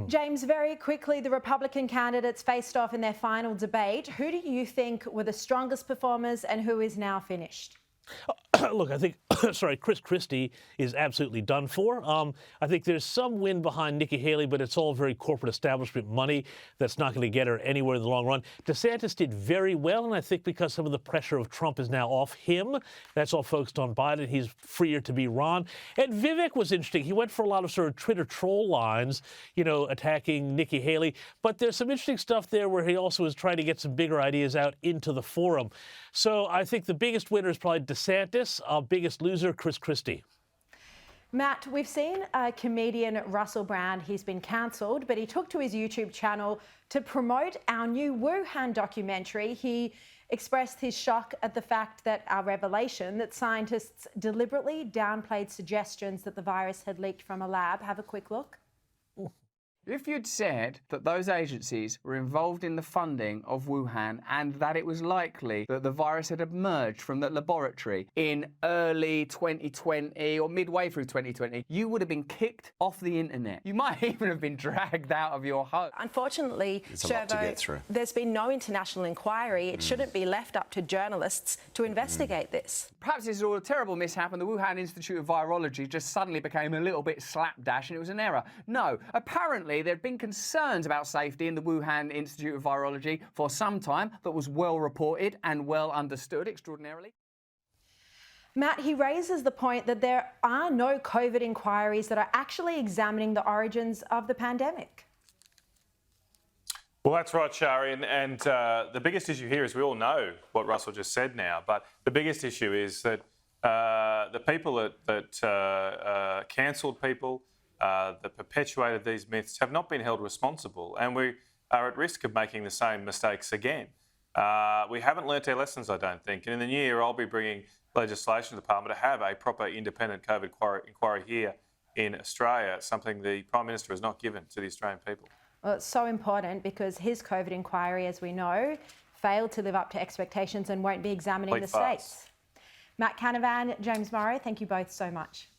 James, very quickly, the Republican candidates faced off in their final debate. Who do you think were the strongest performers and who is now finished? Look, I think, Christie is absolutely done for. I think there's some wind behind Nikki Haley, but it's all very corporate establishment money that's not going to get her anywhere in the long run. DeSantis did very well, and I think because some of the pressure of Trump is now off him, that's all focused on Biden. He's freer to be Ron. And Vivek was interesting. He went for a lot of sort of Twitter troll lines, attacking Nikki Haley. But there's some interesting stuff there where he also is trying to get some bigger ideas out into the forum. So I think the biggest winner is probably DeSantis. Our biggest loser, Christie. Matt, we've seen comedian Russell Brand. He's been cancelled, but he took to his YouTube channel to promote our new Wuhan documentary. He expressed his shock at the fact that our revelation that scientists deliberately downplayed suggestions that the virus had leaked from a lab. Have a quick look. If you'd said that those agencies were involved in the funding of Wuhan and that it was likely that the virus had emerged from the laboratory in early 2020 or midway through 2020, you would have been kicked off the internet. You might even have been dragged out of your home. Unfortunately, Shervo, there's been no international inquiry. It shouldn't be left up to journalists to investigate this. Perhaps this is all a terrible mishap and the Wuhan Institute of Virology just suddenly became a little bit slapdash and it was an error. No, apparently there had been concerns about safety in the Wuhan Institute of Virology for some time that was well reported and well understood extraordinarily. Matt, he raises the point that there are no COVID inquiries that are actually examining the origins of the pandemic. Well, that's right, Shari, and the biggest issue here is we all know what Russell just said now, but the biggest issue is that the people that cancelled people, that perpetuated these myths have not been held responsible, and we are at risk of making the same mistakes again. We haven't learnt our lessons, I don't think, and in the new year I'll be bringing legislation to the Parliament to have a proper independent COVID inquiry here in Australia, something the Prime Minister has not given to the Australian people. Well, it's so important because his COVID inquiry, as we know, failed to live up to expectations and won't be examining the states. Matt Canavan, James Morrow, thank you both so much.